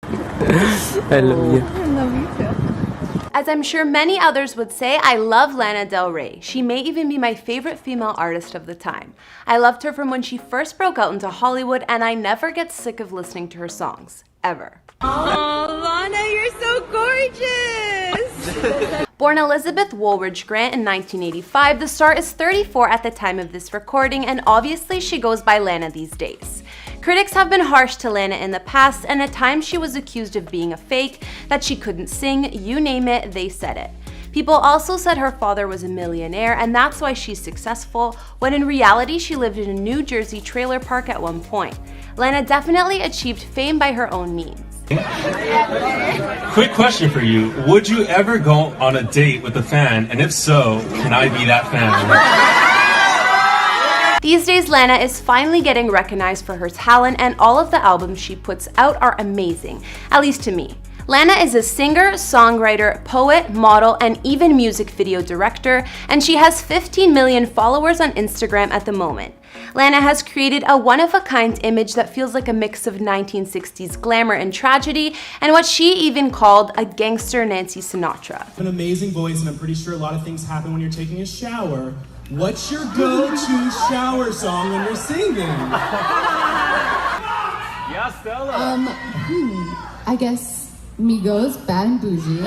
I love you. I love you too. As I'm sure many others would say, I love Lana Del Rey. She may even be my favorite female artist of the time. I loved her from when she first broke out into Hollywood, and I never get sick of listening to her songs. Ever. Oh, Lana, you're so gorgeous! Born Elizabeth Woolridge Grant in 1985, the star is 34 at the time of this recording, and obviously she goes by Lana these days. Critics have been harsh to Lana in the past, and at times she was accused of being a fake, that she couldn't sing, you name it, they said it. People also said her father was a millionaire and that's why she's successful, when in reality she lived in a New Jersey trailer park at one point. Lana definitely achieved fame by her own means. Quick question for you. Would you ever go on a date with a fan? And if so, can I be that fan? These days, Lana is finally getting recognized for her talent, and all of the albums she puts out are amazing, at least to me. Lana is a singer, songwriter, poet, model, and even music video director, and she has 15 million followers on Instagram at the moment. Lana has created a one-of-a-kind image that feels like a mix of 1960s glamour and tragedy, and what she even called a gangster Nancy Sinatra. An amazing voice, and I'm pretty sure a lot of things happen when you're taking a shower. What's your go-to shower song when you're singing? Yeah, Stella. I guess Migos, Bad and Bougie.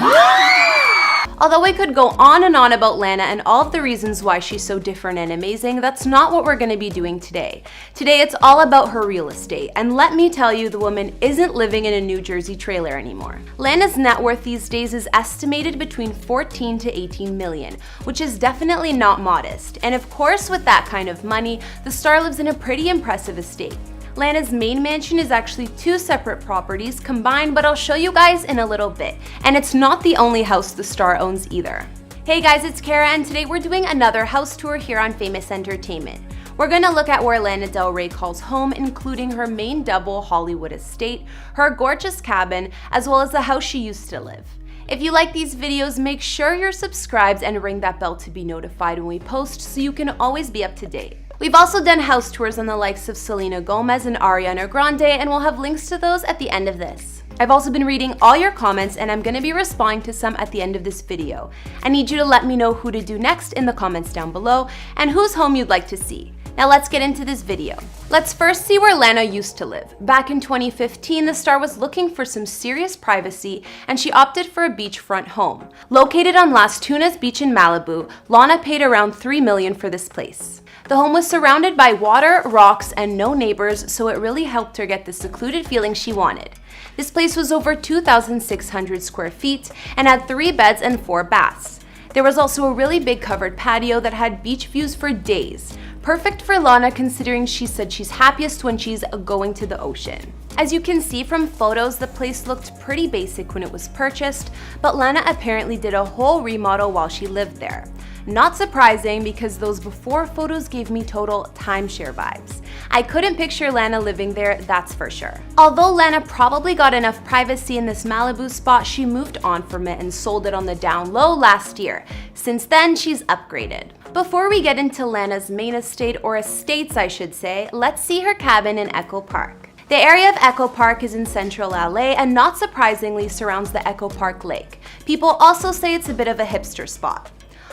Although I could go on and on about Lana and all of the reasons why she's so different and amazing, that's not what we're going to be doing today. Today it's all about her real estate, and let me tell you, the woman isn't living in a New Jersey trailer anymore. Lana's net worth these days is estimated between 14 to 18 million, which is definitely not modest. And of course, with that kind of money, the star lives in a pretty impressive estate. Lana's main mansion is actually two separate properties combined, but I'll show you guys in a little bit. And it's not the only house the star owns either. Hey guys, it's Kara, and today we're doing another house tour here on Famous Entertainment. We're gonna look at where Lana Del Rey calls home, including her main double Hollywood estate, her gorgeous cabin, as well as the house she used to live. If you like these videos, make sure you're subscribed and ring that bell to be notified when we post so you can always be up to date. We've also done house tours on the likes of Selena Gomez and Ariana Grande, and we'll have links to those at the end of this. I've also been reading all your comments, and I'm gonna be responding to some at the end of this video. I need you to let me know who to do next in the comments down below, and whose home you'd like to see. Now let's get into this video. Let's first see where Lana used to live. Back in 2015, the star was looking for some serious privacy, and she opted for a beachfront home. Located on Las Tunas Beach in Malibu, Lana paid around $3 million for this place. The home was surrounded by water, rocks, and no neighbors, so it really helped her get the secluded feeling she wanted. This place was over 2,600 square feet and had 3 beds and 4 baths. There was also a really big covered patio that had beach views for days. Perfect for Lana, considering she said she's happiest when she's going to the ocean. As you can see from photos, the place looked pretty basic when it was purchased, but Lana apparently did a whole remodel while she lived there. Not surprising, because those before photos gave me total timeshare vibes. I couldn't picture Lana living there, that's for sure. Although Lana probably got enough privacy in this Malibu spot, she moved on from it and sold it on the down low last year. Since then, she's upgraded. Before we get into Lana's main estate, or estates I should say, let's see her cabin in Echo Park. The area of Echo Park is in central LA and not surprisingly surrounds the Echo Park Lake. People also say it's a bit of a hipster spot.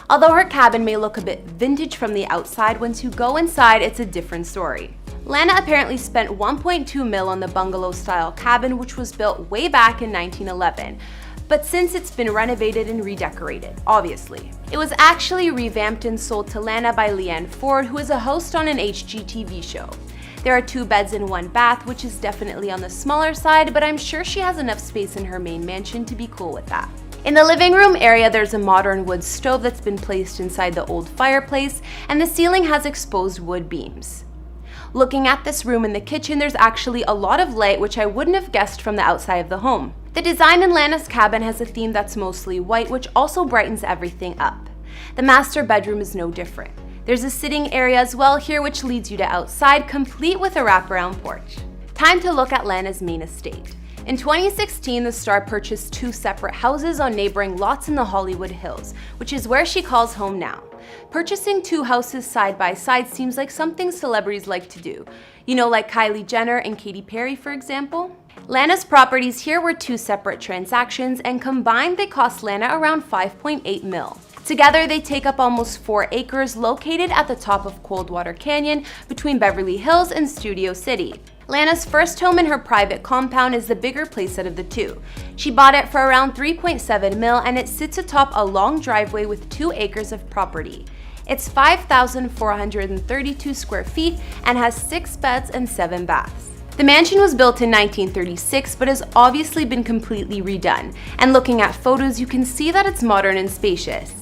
Although her cabin may look a bit vintage from the outside, once you go inside, it's a different story. Lana apparently spent 1.2 mil on the bungalow-style cabin, which was built way back in 1911. But since it's been renovated and redecorated, obviously. It was actually revamped and sold to Lana by Leanne Ford, who is a host on an HGTV show. There are 2 beds and 1 bath, which is definitely on the smaller side, but I'm sure she has enough space in her main mansion to be cool with that. In the living room area, there's a modern wood stove that's been placed inside the old fireplace, and the ceiling has exposed wood beams. Looking at this room in the kitchen, there's actually a lot of light, which I wouldn't have guessed from the outside of the home. The design in Lana's cabin has a theme that's mostly white, which also brightens everything up. The master bedroom is no different. There's a sitting area as well here, which leads you to outside, complete with a wraparound porch. Time to look at Lana's main estate. In 2016, the star purchased 2 separate houses on neighboring lots in the Hollywood Hills, which is where she calls home now. Purchasing 2 houses side by side seems like something celebrities like to do. You know, like Kylie Jenner and Katy Perry, for example. Lana's properties here were 2 separate transactions, and combined they cost Lana around 5.8 mil. Together, they take up almost 4 acres located at the top of Coldwater Canyon between Beverly Hills and Studio City. Lana's first home in her private compound is the bigger playset of the 2. She bought it for around 3.7 mil, and it sits atop a long driveway with 2 acres of property. It's 5,432 square feet and has 6 beds and 7 baths. The mansion was built in 1936 but has obviously been completely redone, and looking at photos you can see that it's modern and spacious.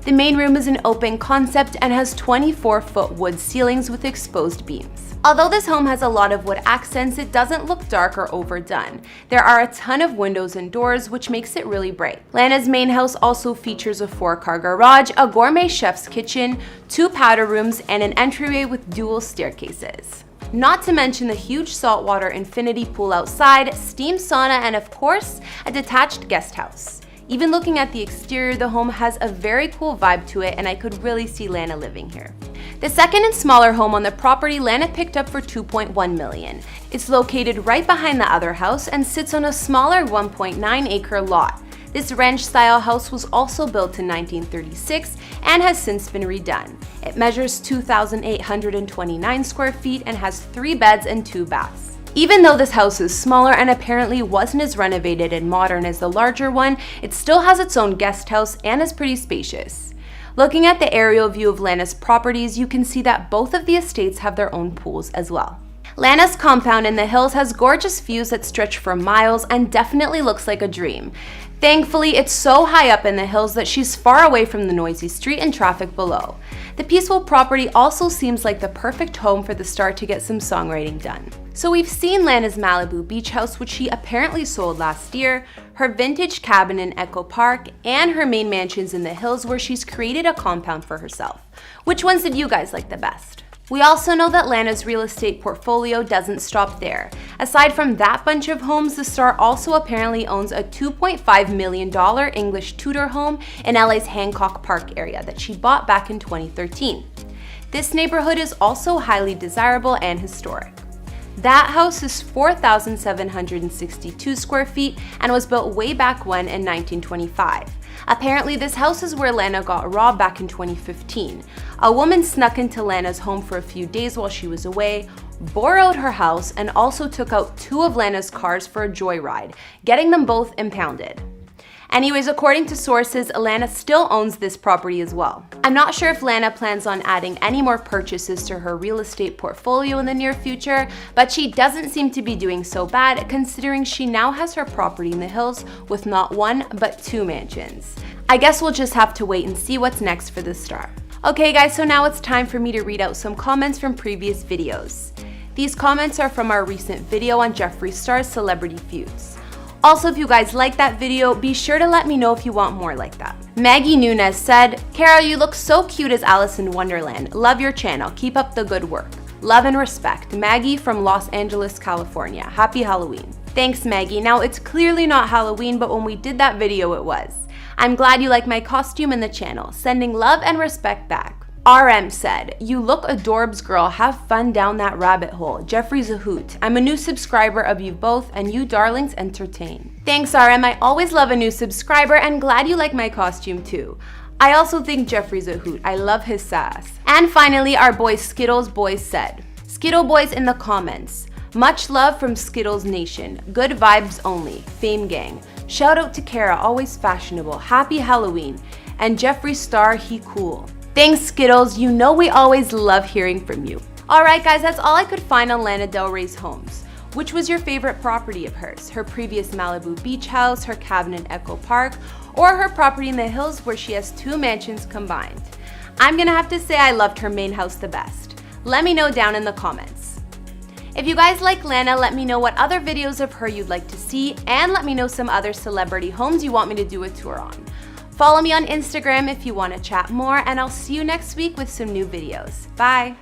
The main room is an open concept and has 24-foot wood ceilings with exposed beams. Although this home has a lot of wood accents, it doesn't look dark or overdone. There are a ton of windows and doors, which makes it really bright. Lana's main house also features a 4-car garage, a gourmet chef's kitchen, 2 powder rooms, and an entryway with dual staircases. Not to mention the huge saltwater infinity pool outside, steam sauna, and of course, a detached guest house. Even looking at the exterior, the home has a very cool vibe to it, and I could really see Lana living here. The second and smaller home on the property Lana picked up for $2.1 million. It's located right behind the other house and sits on a smaller 1.9 acre lot. This ranch-style house was also built in 1936 and has since been redone. It measures 2,829 square feet and has 3 beds and 2 baths. Even though this house is smaller and apparently wasn't as renovated and modern as the larger one, it still has its own guest house and is pretty spacious. Looking at the aerial view of Lana's properties, you can see that both of the estates have their own pools as well. Lana's compound in the hills has gorgeous views that stretch for miles and definitely looks like a dream. Thankfully, it's so high up in the hills that she's far away from the noisy street and traffic below. The peaceful property also seems like the perfect home for the star to get some songwriting done. So we've seen Lana's Malibu beach house, which she apparently sold last year, her vintage cabin in Echo Park, and her main mansions in the hills where she's created a compound for herself. Which ones did you guys like the best? We also know that Lana's real estate portfolio doesn't stop there. Aside from that bunch of homes, the star also apparently owns a $2.5 million English Tudor home in LA's Hancock Park area that she bought back in 2013. This neighborhood is also highly desirable and historic. That house is 4,762 square feet and was built way back when in 1925. Apparently, this house is where Lana got robbed back in 2015. A woman snuck into Lana's home for a few days while she was away, borrowed her house, and also took out 2 of Lana's cars for a joyride, getting them both impounded. Anyways, according to sources, Lana still owns this property as well. I'm not sure if Lana plans on adding any more purchases to her real estate portfolio in the near future, but she doesn't seem to be doing so bad considering she now has her property in the hills with not 1 but 2 mansions. I guess we'll just have to wait and see what's next for the star. Okay guys, so now it's time for me to read out some comments from previous videos. These comments are from our recent video on Jeffree Star's celebrity feuds. Also, if you guys like that video, be sure to let me know if you want more like that. Maggie Nunez said, "Kara, you look so cute as Alice in Wonderland. Love your channel. Keep up the good work. Love and respect. Maggie from Los Angeles, California. Happy Halloween." Thanks, Maggie. Now, it's clearly not Halloween, but when we did that video, it was. I'm glad you like my costume and the channel. Sending love and respect back. RM said, "You look adorbs, girl. Have fun down that rabbit hole. Jeffree's a hoot. I'm a new subscriber of you both, and you darlings entertain." Thanks, RM. I always love a new subscriber, and glad you like my costume too. I also think Jeffree's a hoot. I love his sass. And finally, our boy Skittles Boys said, "Skittle Boys in the comments. Much love from Skittles Nation. Good vibes only. Fame gang. Shout out to Kara, always fashionable. Happy Halloween. And Jeffree Star, he cool." Thanks, Skittles. You know we always love hearing from you. Alright guys, that's all I could find on Lana Del Rey's homes. Which was your favorite property of hers? Her previous Malibu beach house, her cabin in Echo Park, or her property in the hills where she has 2 mansions combined? I'm gonna have to say I loved her main house the best. Let me know down in the comments. If you guys like Lana, let me know what other videos of her you'd like to see, and let me know some other celebrity homes you want me to do a tour on. Follow me on Instagram if you want to chat more, and I'll see you next week with some new videos. Bye!